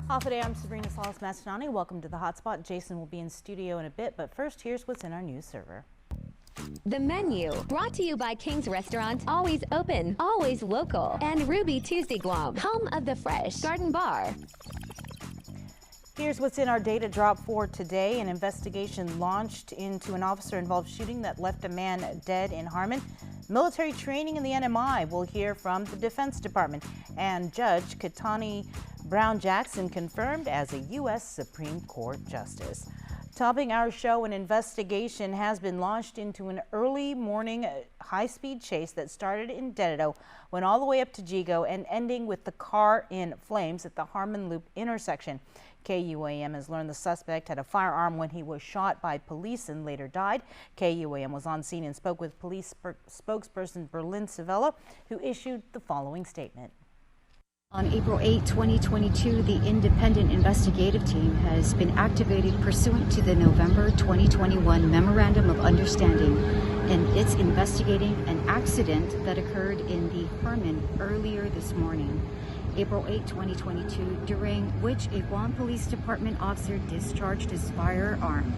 Today, I'm Sabrina Salas-Mastinani. Welcome to the Hotspot. Jason will be in studio in a bit, but first, here's what's in our news server. The menu, brought to you by King's Restaurant, always open, always local, and Ruby Tuesday Guam, home of the Fresh Garden Bar. Here's what's in our data drop for today. An investigation launched into an officer-involved shooting that left a man dead in Harmon. Military training in the NMI. We'll hear from the Defense Department. And Judge Katani Brown Jackson confirmed as a U.S. Supreme Court Justice. Topping our show, an investigation has been launched into an early morning high-speed chase that started in Dededo, went all the way up to Jigo, and ending with the car in flames at the Harmon Loop intersection. KUAM has learned the suspect had a firearm when he was shot by police and later died. KUAM was on scene and spoke with police spokesperson Berlin Savella, who issued the following statement. On April 8, 2022, the independent investigative team has been activated pursuant to the November 2021 Memorandum of Understanding, and it's investigating an accident that occurred in the Harmon earlier this morning. April 8, 2022, during which a Guam Police Department officer discharged his firearm,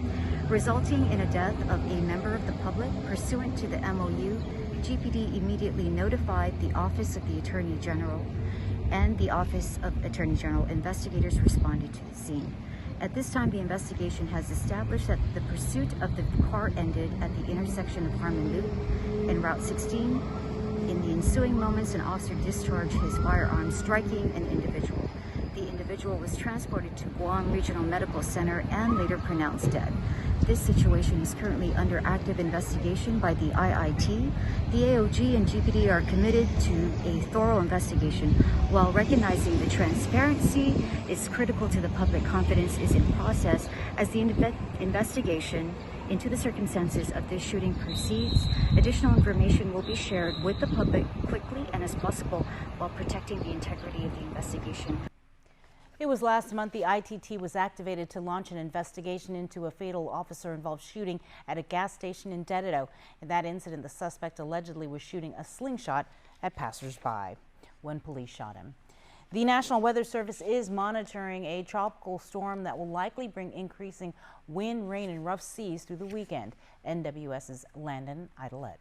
resulting in a death of a member of the public. Pursuant to the MOU, GPD immediately notified the Office of the Attorney General, and the Office of Attorney General investigators responded to the scene. At this time, the investigation has established that the pursuit of the car ended at the intersection of Harmon Loop and Route 16. In the ensuing moments, an officer discharged his firearm, striking an individual. The individual was transported to Guam Regional Medical Center and later pronounced dead. This situation is currently under active investigation by the IIT. The AOG and GPD are committed to a thorough investigation while recognizing the transparency is critical to the public. Confidence is in process as the investigation into the circumstances of this shooting proceeds. Additional information will be shared with the public quickly and as possible while protecting the integrity of the investigation. It was last month the ITT was activated to launch an investigation into a fatal officer-involved shooting at a gas station in Dededo. In that incident, the suspect allegedly was shooting a slingshot at passersby when police shot him. The National Weather Service is monitoring a tropical storm that will likely bring increasing wind, rain, and rough seas through the weekend. NWS's Landon Idolette.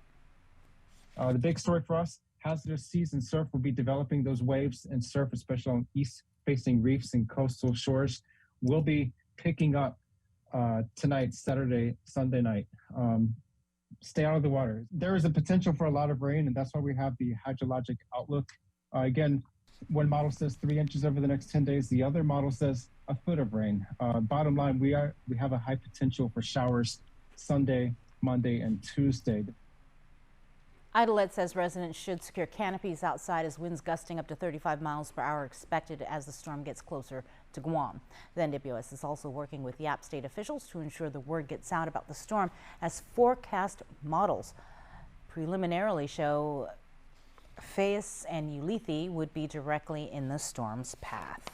The big story for us, hazardous seas and surf will be developing. Those waves and surf, especially on east-facing reefs and coastal shores, will be picking up tonight, Saturday, Sunday night. Stay out of the water. There is a potential for a lot of rain, and that's why we have the hydrologic outlook. Again, one model says 3 inches over the next 10 days. The other model says a foot of rain. Bottom line, we have a high potential for showers Sunday, Monday, and Tuesday. Idolette says residents should secure canopies outside as winds gusting up to 35 miles per hour expected as the storm gets closer to Guam. The NWS is also working with Yap state officials to ensure the word gets out about the storm, as forecast models preliminarily show Fayus and Ulithi would be directly in the storm's path.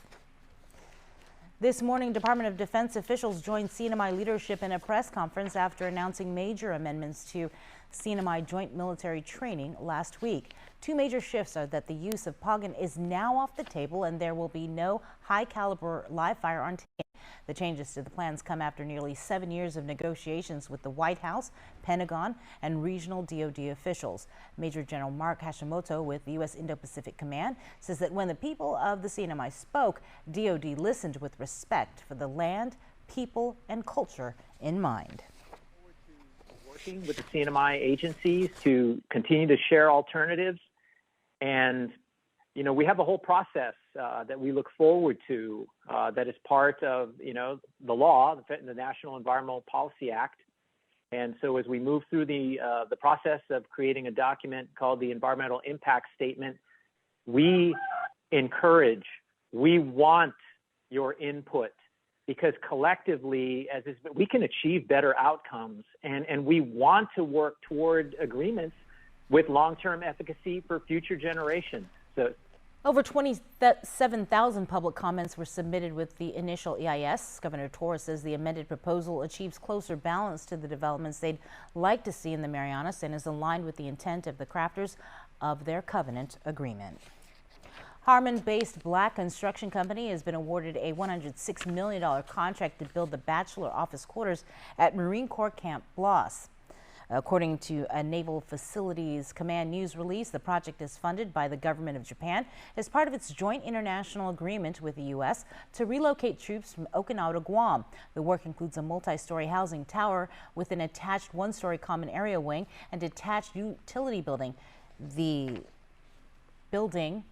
This morning, Department of Defense officials joined CNMI leadership in a press conference after announcing major amendments to CNMI joint military training last week. 2 major shifts are that the use of POGAN is now off the table and there will be no high-caliber live fire on tape. The changes to the plans come after nearly 7 years of negotiations with the White House, Pentagon, and regional DoD officials. Major General Mark Hashimoto with the U.S. Indo-Pacific Command says that when the people of the CNMI spoke, DoD listened with respect for the land, people, and culture in mind. Working with the CNMI agencies to continue to share alternatives, and we have a whole process that we look forward to that is part of the law, the National Environmental Policy Act. And so as we move through the process of creating a document called the Environmental Impact Statement, we want your input, because collectively, we can achieve better outcomes, and we want to work toward agreements with long-term efficacy for future generations. So, over 27,000 public comments were submitted with the initial EIS. Governor Torres says the amended proposal achieves closer balance to the developments they'd like to see in the Marianas and is aligned with the intent of the crafters of their covenant agreement. Harmon-based Black construction company has been awarded a $106 million contract to build the bachelor office quarters at Marine Corps Camp Bloss. According to a Naval Facilities Command news release, the project is funded by the government of Japan as part of its joint international agreement with the U.S. to relocate troops from Okinawa to Guam. The work includes a multi-story housing tower with an attached one-story common area wing and detached utility building. The building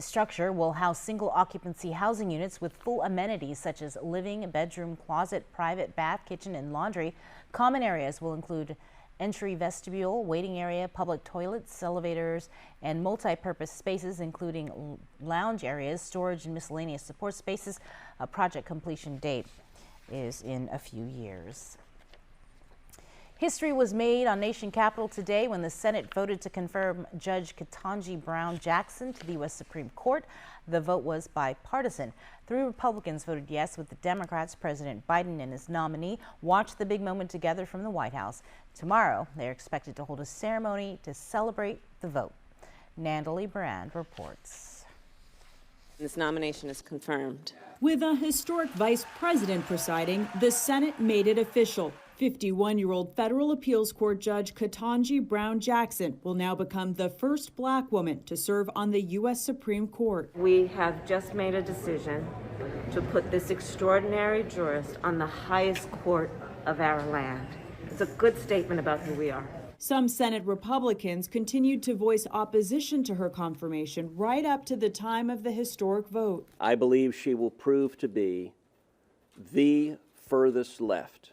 structure will house single occupancy housing units with full amenities such as living, bedroom, closet, private bath, kitchen, and laundry. Common areas will include entry vestibule, waiting area, public toilets, elevators, and multi-purpose spaces including lounge areas, storage, and miscellaneous support spaces. A project completion date is in a few years. History was made on Nation Capitol today when the Senate voted to confirm Judge Ketanji Brown Jackson to the U.S. Supreme Court. The vote was bipartisan. 3 Republicans voted yes, with the Democrats, President Biden and his nominee, watched the big moment together from the White House. Tomorrow, they're expected to hold a ceremony to celebrate the vote. Natalie Brand reports. This nomination is confirmed. With a historic vice president presiding, the Senate made it official. 51-year-old federal appeals court judge Ketanji Brown Jackson will now become the first Black woman to serve on the U.S. Supreme Court. We have just made a decision to put this extraordinary jurist on the highest court of our land. It's a good statement about who we are. Some Senate Republicans continued to voice opposition to her confirmation right up to the time of the historic vote. I believe she will prove to be the furthest left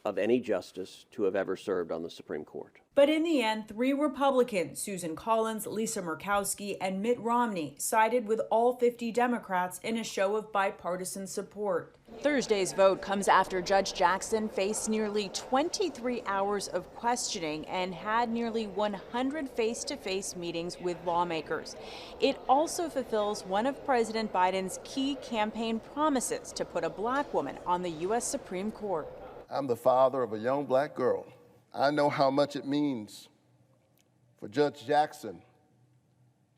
of any justice to have ever served on the Supreme Court. But in the end, 3 Republicans, Susan Collins, Lisa Murkowski, and Mitt Romney, sided with all 50 Democrats in a show of bipartisan support. Thursday's vote comes after Judge Jackson faced nearly 23 hours of questioning and had nearly 100 face-to-face meetings with lawmakers. It also fulfills one of President Biden's key campaign promises to put a Black woman on the U.S. Supreme Court. I'm the father of a young Black girl. I know how much it means for Judge Jackson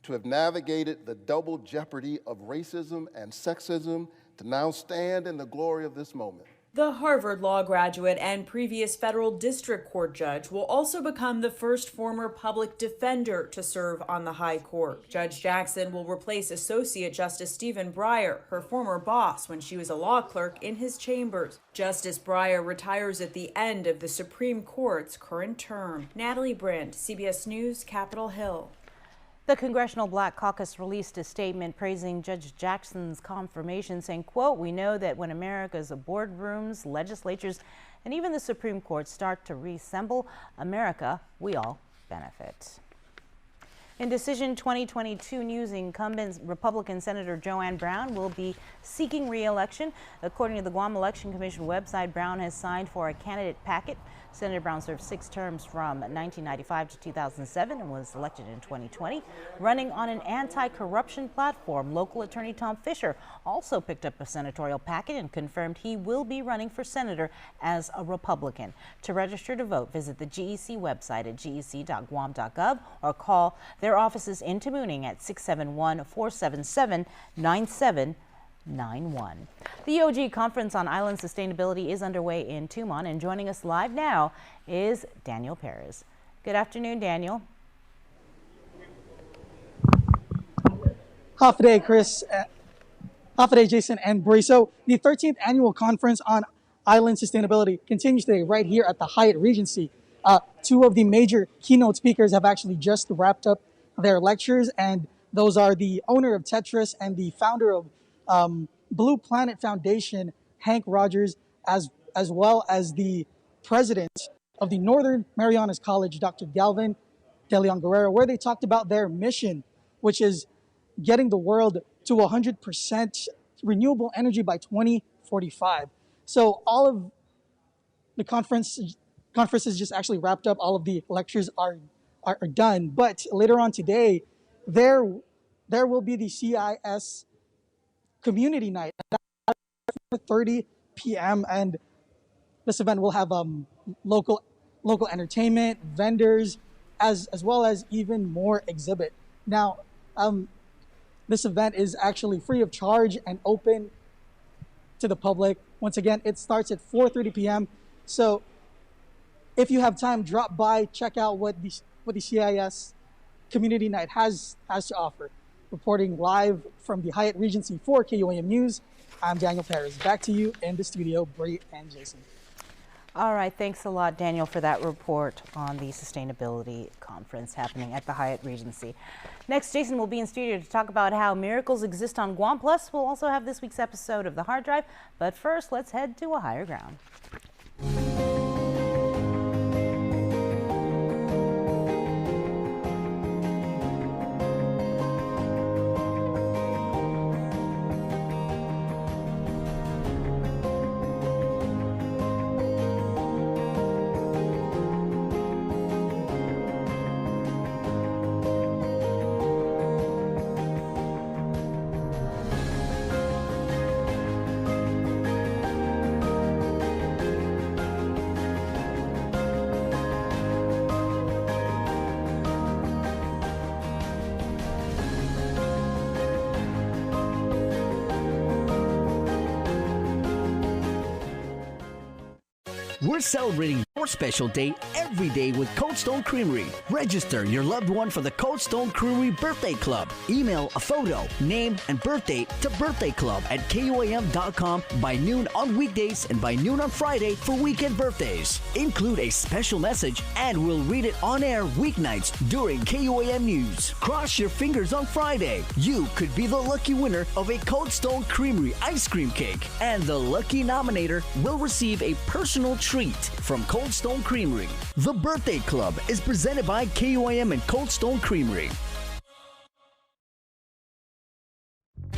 to have navigated the double jeopardy of racism and sexism to now stand in the glory of this moment. The Harvard Law graduate and previous federal district court judge will also become the first former public defender to serve on the high court. Judge Jackson will replace Associate Justice Stephen Breyer, her former boss when she was a law clerk in his chambers. Justice Breyer retires at the end of the Supreme Court's current term. Natalie Brand, CBS News, Capitol Hill. The Congressional Black Caucus released a statement praising Judge Jackson's confirmation, saying, quote, "We know that when America's boardrooms, legislatures, and even the Supreme Court start to reassemble America, we all benefit." In Decision 2022 news, incumbent Republican Senator Joanne Brown will be seeking re-election. According to the Guam Election Commission website, Brown has signed for a candidate packet. Senator Brown served 6 terms from 1995 to 2007 and was elected in 2020. Running on an anti-corruption platform, local attorney Tom Fisher also picked up a senatorial packet and confirmed he will be running for senator as a Republican. To register to vote, visit the GEC website at gec.guam.gov or call their offices in Tamuning at 671-477-9791. The OG Conference on Island Sustainability is underway in Tumon, and joining us live now is Daniel Perez. Good afternoon, Daniel. Half a day, Chris. Half a day, Jason and Bree. So the 13th Annual Conference on Island Sustainability continues today right here at the Hyatt Regency. 2 of the major keynote speakers have actually just wrapped up their lectures, and those are the owner of Tetris and the founder of Blue Planet Foundation, Hank Rogers, as well as the president of the Northern Marianas College, Dr. Galvin De Leon Guerrero, where they talked about their mission, which is getting the world to 100% renewable energy by 2045. So all of the conferences just actually wrapped up. All of the lectures are done. But later on today, there will be the CIS Community Night at 4:30 p.m. and this event will have local entertainment, vendors, as well as even more exhibit. Now, this event is actually free of charge and open to the public. Once again, it starts at 4:30 p.m. So if you have time, drop by, check out what the CIS Community Night has to offer. Reporting live from the Hyatt Regency for KUAM News, I'm Daniel Perez. Back to you in the studio, Bree and Jason. All right, thanks a lot, Daniel, for that report on the sustainability conference happening at the Hyatt Regency. Next, Jason will be in studio to talk about how miracles exist on Guam. Plus, we'll also have this week's episode of The Hard Drive. But first, let's head to a higher ground. We're celebrating your special day every day with Cold Stone Creamery. Register your loved one for the Cold Stone Creamery Birthday Club. Email a photo, name, and birthday to birthdayclub@KUAM.com by noon on weekdays and by noon on Friday for weekend birthdays. Include a special message and we'll read it on air weeknights during KUAM News. Cross your fingers on Friday. You could be the lucky winner of a Cold Stone Creamery ice cream cake. And the lucky nominator will receive a personal treat from Cold Stone Creamery. The Birthday Club is presented by KUAM and Cold Stone Creamery.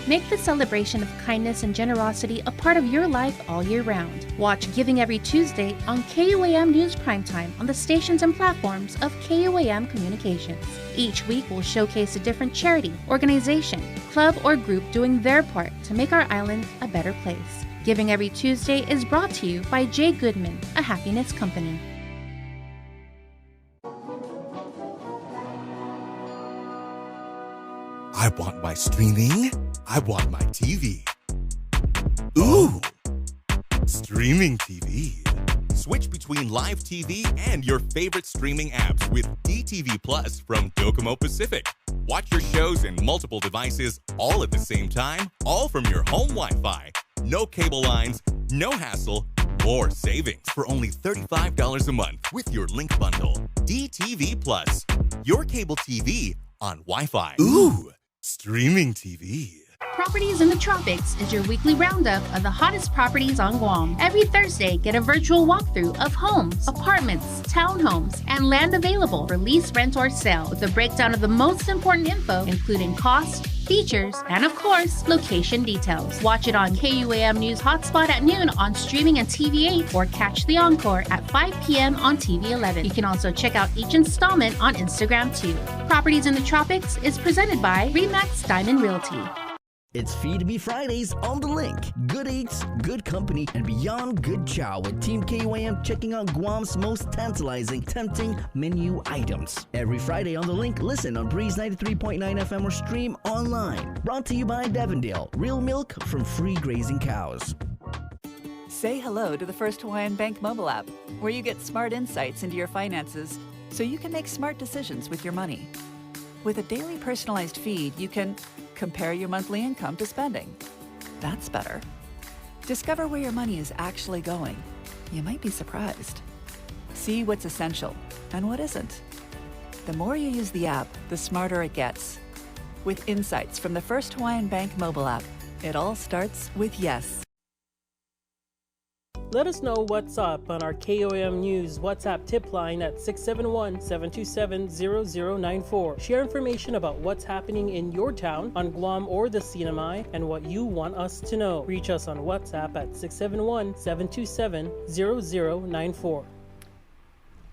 Make the celebration of kindness and generosity a part of your life all year round. Watch Giving Every Tuesday on KUAM News Primetime on the stations and platforms of KUAM Communications. Each week will showcase a different charity, organization, club, or group doing their part to make our island a better place. Giving Every Tuesday is brought to you by J. Goodman, a happiness company. I want my streaming. I want my TV. Ooh, streaming TV. Switch between live TV and your favorite streaming apps with DTV Plus from Docomo Pacific. Watch your shows in multiple devices all at the same time, all from your home Wi-Fi. No cable lines, no hassle, more savings for only $35 a month with your Link bundle. DTV Plus, your cable TV on Wi-Fi. Ooh, streaming TV. Properties in the Tropics is your weekly roundup of the hottest properties on Guam. Every Thursday, get a virtual walkthrough of homes, apartments, townhomes, and land available for lease, rent, or sale with a breakdown of the most important info, including cost, features, and of course, location details. Watch it on KUAM News Hotspot at noon on streaming and TV8 or catch the encore at 5 p.m. on TV11. You can also check out each installment on Instagram too. Properties in the Tropics is presented by Remax Diamond Realty. It's Feed Me Fridays on The Link. Good eats, good company, and beyond good chow with Team KUAM checking out Guam's most tantalizing, tempting menu items. Every Friday on The Link, listen on Breeze 93.9 FM or stream online. Brought to you by Devondale, real milk from free grazing cows. Say hello to the First Hawaiian Bank mobile app, where you get smart insights into your finances so you can make smart decisions with your money. With a daily personalized feed, you can compare your monthly income to spending. That's better. Discover where your money is actually going. You might be surprised. See what's essential and what isn't. The more you use the app, the smarter it gets. With insights from the First Hawaiian Bank mobile app, it all starts with yes. Let us know what's up on our KUAM News WhatsApp tip line at 671-727-0094. Share information about what's happening in your town, on Guam or the CNMI, and what you want us to know. Reach us on WhatsApp at 671-727-0094.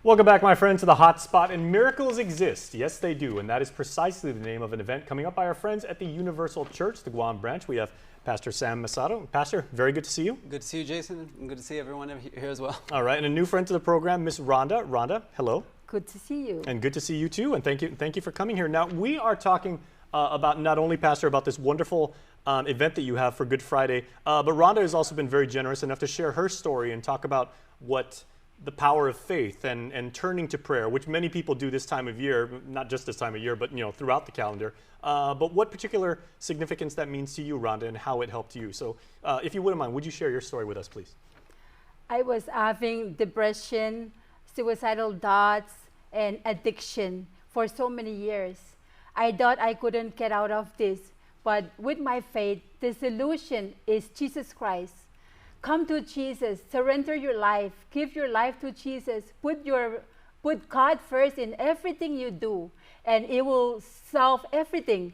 Welcome back, my friends, to the Hotspot. And miracles exist. Yes, they do. And that is precisely the name of an event coming up by our friends at the Universal Church, the Guam branch. We have Pastor Sam Masato. Pastor, very good to see you. Good to see you, Jason, and good to see everyone here as well. All right, and a new friend to the program, Miss Rhonda. Rhonda, hello. Good to see you. And good to see you too. And thank you for coming here. Now we are talking about not only, Pastor, about this wonderful event that you have for Good Friday, but Rhonda has also been very generous enough to share her story and talk about what the power of faith and turning to prayer, which many people do this time of year, not just this time of year, but throughout the calendar. But what particular significance that means to you, Rhonda, and how it helped you. So if you wouldn't mind, would you share your story with us, please? I was having depression, suicidal thoughts, and addiction for so many years. I thought I couldn't get out of this, but with my faith, the solution is Jesus Christ. Come to Jesus, surrender your life, give your life to Jesus, put God first in everything you do, and it will solve everything.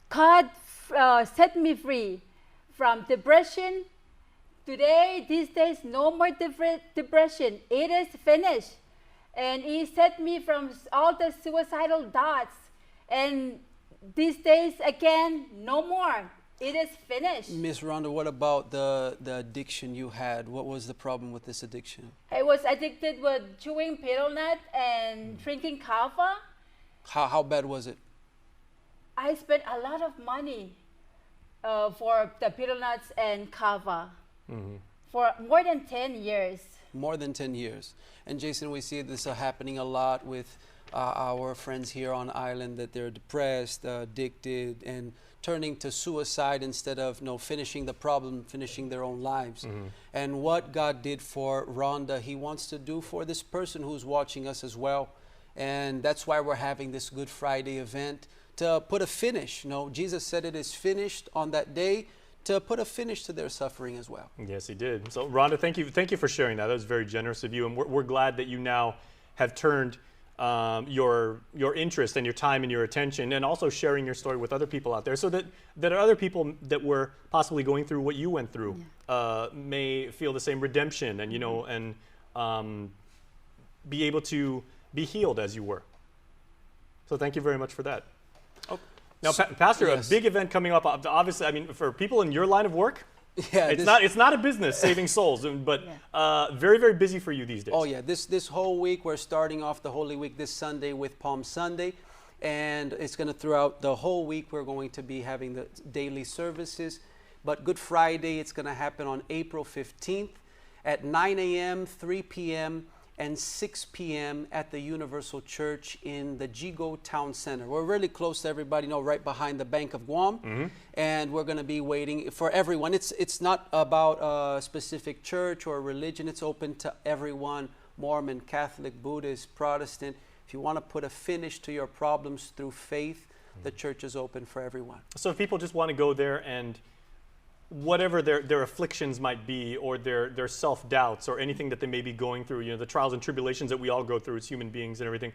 God set me free from depression. Today, these days, no more depression. It is finished. And He set me from all the suicidal thoughts. And these days, again, no more. It is finished. Miss Rhonda, what about the addiction you had? What was the problem with this addiction? I was addicted with chewing betel nut and drinking kava. How bad was it? I spent a lot of money for the betel nuts and kava for more than 10 years. More than 10 years. And Jason, we see this happening a lot with our friends here on island, that they're depressed, addicted, and turning to suicide instead of finishing the problem, finishing their own lives. And what God did for Rhonda, He wants to do for this person who's watching us as well. And that's why we're having this Good Friday event, to put a finish. Jesus said it is finished on that day, to put a finish to their suffering as well. Yes, He did. So Rhonda, thank you for sharing that. That was very generous of you. And we're glad that you now have turned your interest and your time and your attention, and also sharing your story with other people out there, so that other people that were possibly going through what you went through may feel the same redemption, and and be able to be healed as you were. So thank you very much for that. Oh, now, Pastor, yes. A big event coming up. Obviously, I mean, for people in your line of work. Yeah, it's not a business saving souls, but very, very busy for you these days. Oh yeah, this whole week we're starting off the Holy Week this Sunday with Palm Sunday, and it's going to throughout the whole week we're going to be having the daily services. But Good Friday, it's going to happen on April 15th at 9 a.m., 3 p.m., and 6 p.m. at the Universal Church in the Jigo Town Center. We're really close to everybody, right behind the Bank of Guam. And we're going to be waiting for everyone. It's not about a specific church or religion. It's open to everyone, Mormon, Catholic, Buddhist, Protestant. If you want to put a finish to your problems through faith, the church is open for everyone. So if people just want to go there and whatever their afflictions might be, or their self-doubts, or anything that they may be going through, the trials and tribulations that we all go through as human beings and everything,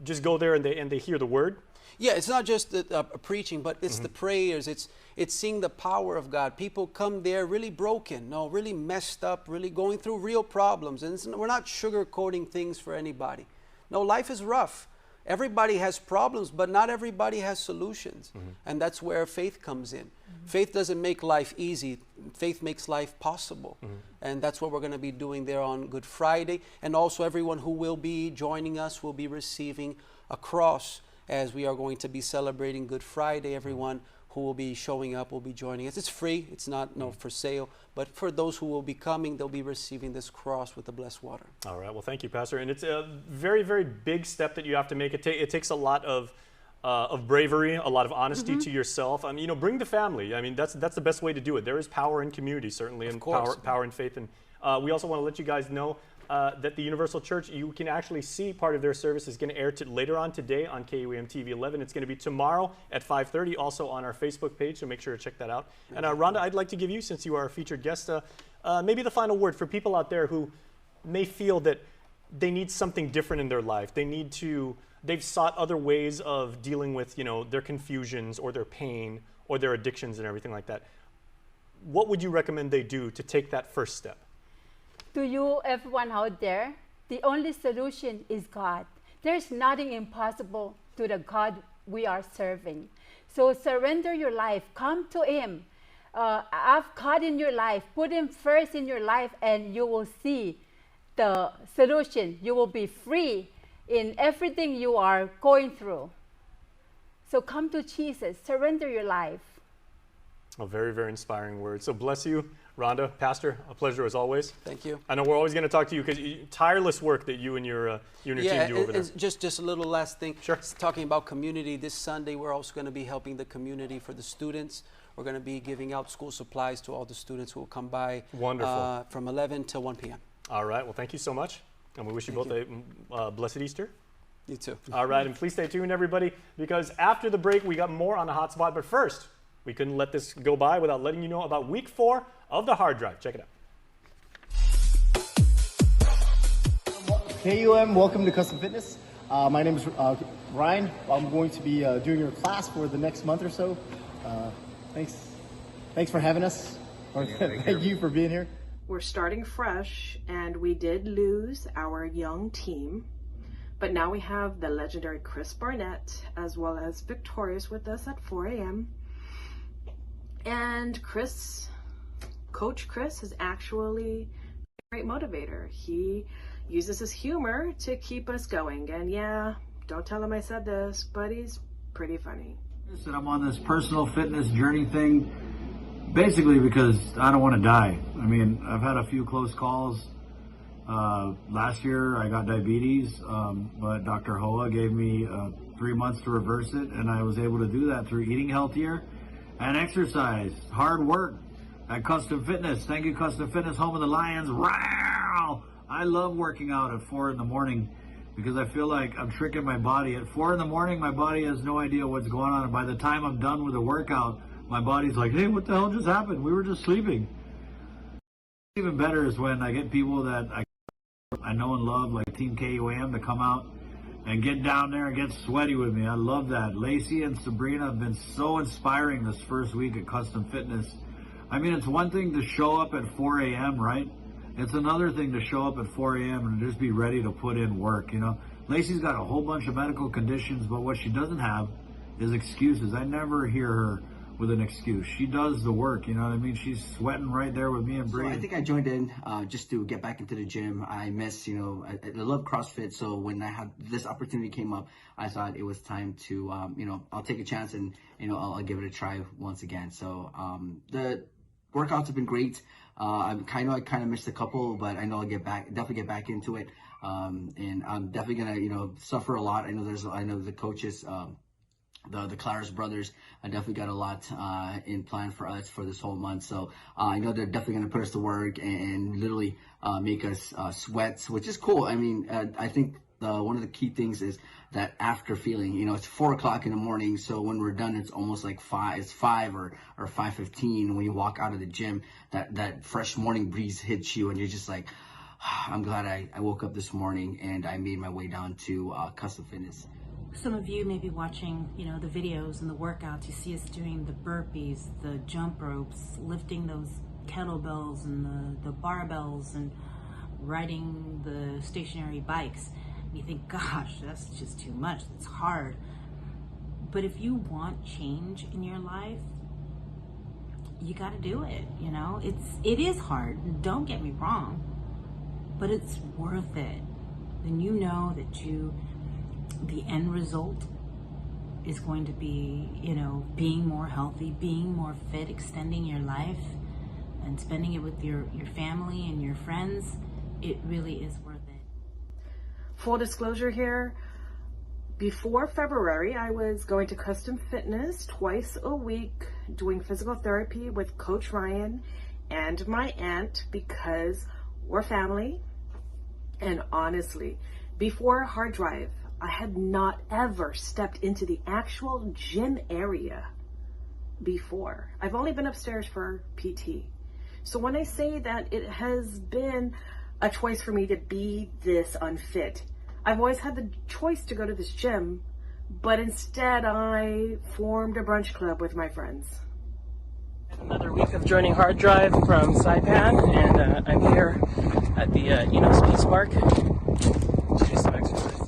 just go there and they hear the word? Yeah, it's not just preaching, but it's the prayers. It's seeing the power of God. People come there really broken, really messed up, really going through real problems. And we're not sugarcoating things for anybody. No, life is rough. Everybody has problems, but not everybody has solutions. And that's where faith comes in. Faith doesn't make life easy. Faith makes life possible. And that's what we're going to be doing there on Good Friday. And also everyone who will be joining us will be receiving a cross, as we are going to be celebrating Good Friday. Everyone who will be showing up will be joining us. It's free. It's not for sale. But for those who will be coming, they'll be receiving this cross with the blessed water. All right. Well, thank you, Pastor. And it's a very, very big step that you have to make. It takes a lot of bravery, a lot of honesty to yourself. I mean, bring the family. I mean, that's the best way to do it. There is power in community, certainly, and power in faith. And we also want to let you guys know that the Universal Church, you can actually see part of their service is going to air later on today on KUAM TV 11. It's going to be tomorrow at 5:30, also on our Facebook page, so make sure to check that out. And Rhonda, I'd like to give you, since you are our featured guest, maybe the final word for people out there who may feel that they need something different in their life. They've sought other ways of dealing with, their confusions or their pain or their addictions and everything like that. What would you recommend they do to take that first step? To you, everyone out there, the only solution is God. There's nothing impossible to the God we are serving. So surrender your life. Come to Him. Have God in your life. Put Him first in your life, and you will see the solution. You will be free. in everything you are going through. So come to Jesus, surrender your life. A very, very inspiring word. So bless you, Rhonda. Pastor, a pleasure as always. Thank you. I know we're always going to talk to you because tireless work that you and your team do over there. Just a little last thing. Sure. Talking about community, this Sunday we're also going to be helping the community for the students. We're going to be giving out school supplies to all the students who will come by. Wonderful. From 11 till 1 p.m. All right. Well, thank you so much. And we wish you both a blessed Easter. You too. All right. And please stay tuned, everybody, because after the break, we got more on the hotspot. But first, we couldn't let this go by without letting you know about week 4 of the hard drive. Check it out. KUAM, welcome to Custom Fitness. My name is Ryan. I'm going to be doing your class for the next month or so. Thanks for having us. Thank you for being here. We're starting fresh, and we did lose our young team, but now we have the legendary Chris Barnett as well as Victorious with us at 4 a.m. And Coach Chris is actually a great motivator. He uses his humor to keep us going. And yeah, don't tell him I said this, but he's pretty funny. And I'm on this personal fitness journey thing basically because I don't want to die. I mean, I've had a few close calls. Last year I got diabetes, but Dr. Hoa gave me 3 months to reverse it, and I was able to do that through eating healthier and exercise, hard work at Custom Fitness. Thank you, Custom Fitness, home of the Lions. Wow! I love working out at 4 in the morning because I feel like I'm tricking my body. At 4 in the morning, my body has no idea what's going on. And by the time I'm done with the workout, my body's like, hey, what the hell just happened? We were just sleeping. Even better is when I get people that I know and love, like Team KUAM, to come out and get down there and get sweaty with me. I love that. Lacey and Sabrina have been so inspiring this first week at Custom Fitness. I mean, it's one thing to show up at 4 a.m., right? It's another thing to show up at 4 a.m. and just be ready to put in work, you know? Lacey's got a whole bunch of medical conditions, but what she doesn't have is excuses. I never hear her with an excuse. She does the work, you know what I mean? She's sweating right there with me and Brady. So I think I joined in just to get back into the gym. I miss, you know, I love CrossFit. So when I had this opportunity came up, I thought it was time to, you know, I'll take a chance and, you know, I'll give it a try once again. So the workouts have been great. I kind of missed a couple, but I know I'll definitely get back into it. And I'm definitely gonna, you know, suffer a lot. I know the coaches, the Claris brothers, definitely got a lot in plan for us for this whole month. So I know they're definitely going to put us to work and literally make us sweat, which is cool. I mean, I think one of the key things is that after feeling, you know, it's 4 o'clock in the morning. So when we're done, it's almost like 5 or 5:15. When you walk out of the gym, that fresh morning breeze hits you and you're just like, I'm glad I woke up this morning and I made my way down to Custom Fitness. Some of you may be watching, you know, the videos and the workouts. You see us doing the burpees, the jump ropes, lifting those kettlebells and the barbells and riding the stationary bikes. And you think, gosh, that's just too much. That's hard. But if you want change in your life, you got to do it. You know, it is hard. Don't get me wrong, but it's worth it. Then you know that the end result is going to be, you know, being more healthy, being more fit, extending your life and spending it with your family and your friends. It really is worth it. Full disclosure here, before February, I was going to Custom Fitness twice a week doing physical therapy with Coach Ryan and my aunt because we're family. And honestly, before Hard Drive, I had not ever stepped into the actual gym area before. I've only been upstairs for PT. So when I say that it has been a choice for me to be this unfit, I've always had the choice to go to this gym, but instead I formed a brunch club with my friends. Another week of joining Hard Drive from Saipan, and I'm here at the Speed Spark to do some exercise.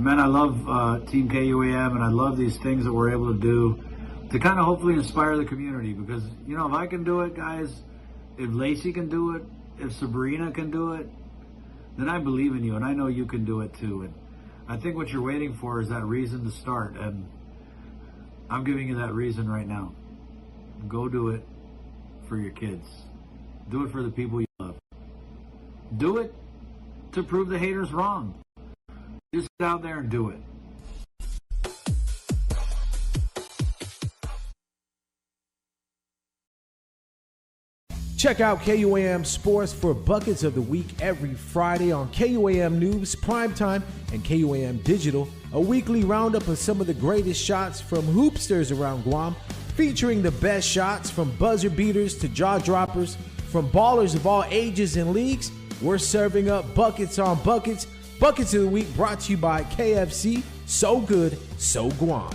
man, I love Team KUAM, and I love these things that we're able to do to kind of hopefully inspire the community. Because, you know, if I can do it, guys, if Lacey can do it, if Sabrina can do it, then I believe in you, and I know you can do it too. And I think what you're waiting for is that reason to start, and I'm giving you that reason right now. Go do it for your kids. Do it for the people you love. Do it to prove the haters wrong. Just get out there and do it. Check out KUAM Sports for buckets of the week every Friday on KUAM News, Primetime, and KUAM Digital, a weekly roundup of some of the greatest shots from hoopsters around Guam, featuring the best shots from buzzer beaters to jaw droppers, from ballers of all ages and leagues. We're serving up buckets on buckets. Buckets of the Week brought to you by KFC. So good, so Guam.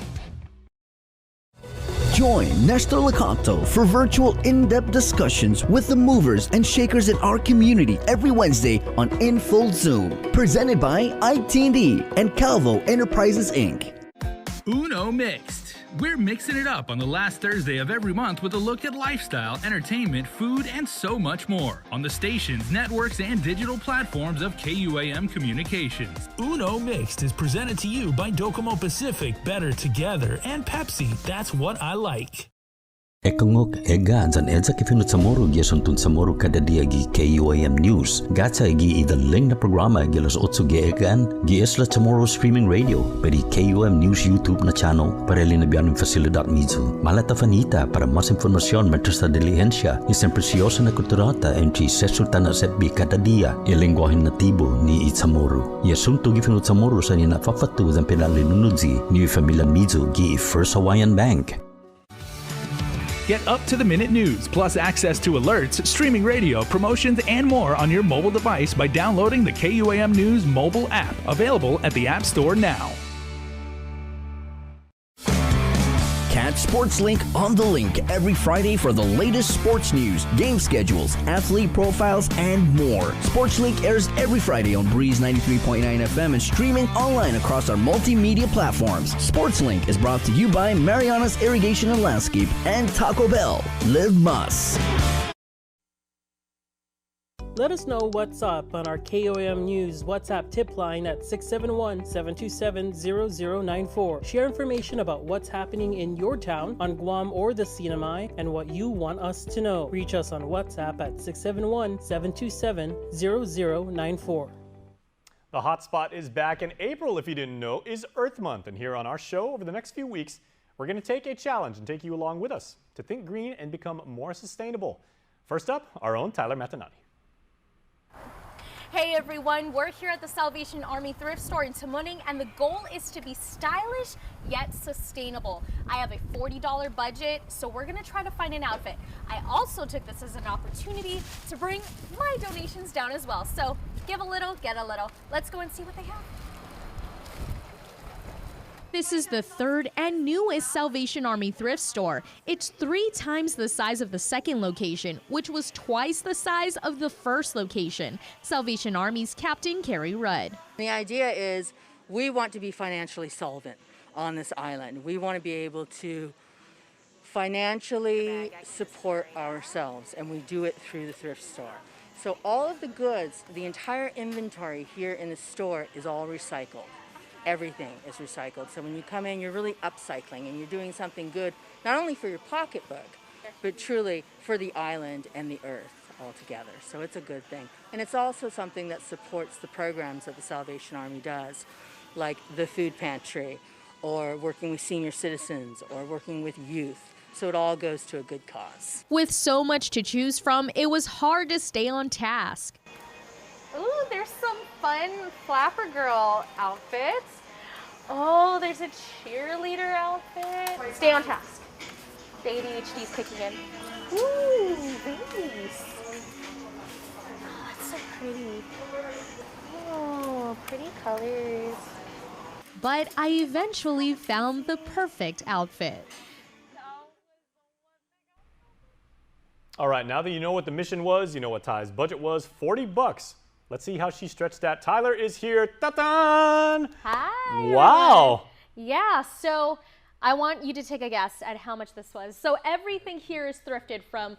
Join Nestor Lacanto for virtual in-depth discussions with the movers and shakers in our community every Wednesday on In Full Zoom. Presented by IT&D and Calvo Enterprises, Inc. Uno Mixed. We're mixing it up on the last Thursday of every month with a look at lifestyle, entertainment, food, and so much more on the stations, networks, and digital platforms of KUAM Communications. Uno Mixed is presented to you by Docomo Pacific, Better Together, and Pepsi. That's what I like. Ekangok egan zan edza kifinut samoro giasuntun samoro kada dia gi KUAM News. Gatsa gi idaling na programa gilas otso gi egan gi esla samoro streaming radio pedi KUAM News YouTube na channel para linabian fasilidad mizu. Malata fanita para mas informasyon matter sa diligencia isang presyosa na kulturata entry sesultan na setbi kada dia ilingwahin natibo ni Itsamoro. Iasunto gifinut samoro sa nina fafatu zan pinalinunudzi ni familia mizu gi First Hawaiian Bank. Get up-to-the-minute news, plus access to alerts, streaming radio, promotions, and more on your mobile device by downloading the KUAM News mobile app, available at the App Store now. Catch Sports Link on the Link every Friday for the latest sports news, game schedules, athlete profiles, and more. Sports Link airs every Friday on Breeze 93.9 FM and streaming online across our multimedia platforms. Sports Link is brought to you by Mariana's Irrigation and Landscape and Taco Bell. Live Muss. Let us know what's up on our KUAM News WhatsApp tip line at 671-727-0094. Share information about what's happening in your town, on Guam or the Sinamai, and what you want us to know. Reach us on WhatsApp at 671-727-0094. The Hotspot is back, and April, if you didn't know, is Earth Month. And here on our show, over the next few weeks, we're going to take a challenge and take you along with us to think green and become more sustainable. First up, our own Tyler Matanani. Hey everyone, we're here at the Salvation Army thrift store in Tamuning, and the goal is to be stylish yet sustainable. I have a $40 budget, so we're gonna try to find an outfit. I also took this as an opportunity to bring my donations down as well. So give a little, get a little. Let's go and see what they have. This is the third and newest Salvation Army thrift store. It's 3 times the size of the second location, which was twice the size of the first location. Salvation Army's Captain Carrie Rudd. The idea is we want to be financially solvent on this island. We want to be able to financially support ourselves, and we do it through the thrift store. So all of the goods, the entire inventory here in the store is all recycled. Everything is recycled. So when you come in, you're really upcycling and you're doing something good, not only for your pocketbook, but truly for the island and the earth altogether. So it's a good thing. And it's also something that supports the programs that the Salvation Army does, like the food pantry, or working with senior citizens, or working with youth. So it all goes to a good cause. With so much to choose from, it was hard to stay on task. Ooh, there's some fun flapper girl outfits. Oh, there's a cheerleader outfit. Stay on task. The ADHD's kicking in. Ooh, these. Oh, that's so pretty. Oh, pretty colors. But I eventually found the perfect outfit. All right, now that you know what the mission was, you know what Ty's budget was, $40. Let's see how she stretched that. Tyler is here. Ta-da! Hi. Wow. Yeah, so I want you to take a guess at how much this was. So everything here is thrifted, from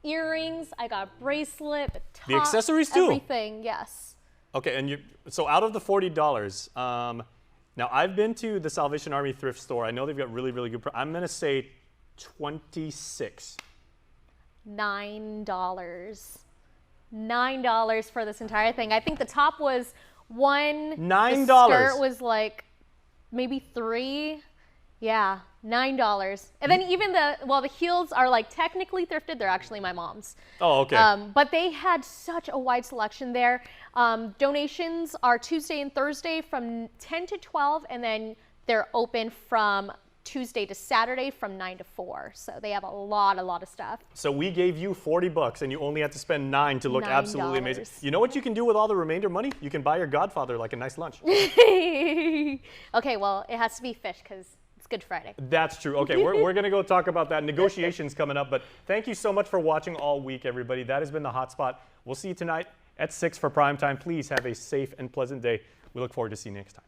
earrings, I got a bracelet, a top, The accessories too? Everything, yes. Okay, and so out of the $40, now I've been to the Salvation Army thrift store. I know they've got really, really good. I'm gonna say 26. $9. $9 for this entire thing. I think the top was $1. $9. The skirt was like maybe $3. Yeah, $9. And then even the heels are like technically thrifted. They're actually my mom's. Oh, okay. But they had such a wide selection there. Donations are Tuesday and Thursday from 10 to 12, and then they're open from Tuesday to Saturday from 9 to 4. So they have a lot of stuff. So we gave you $40 and you only had to spend $9 to look absolutely amazing. You know what you can do with all the remainder money? You can buy your godfather like a nice lunch. Okay, well, it has to be fish because it's Good Friday. That's true. Okay, we're going to go talk about that. Negotiations coming up, but thank you so much for watching all week, everybody. That has been the Hotspot. We'll see you tonight at 6 for prime time. Please have a safe and pleasant day. We look forward to seeing you next time.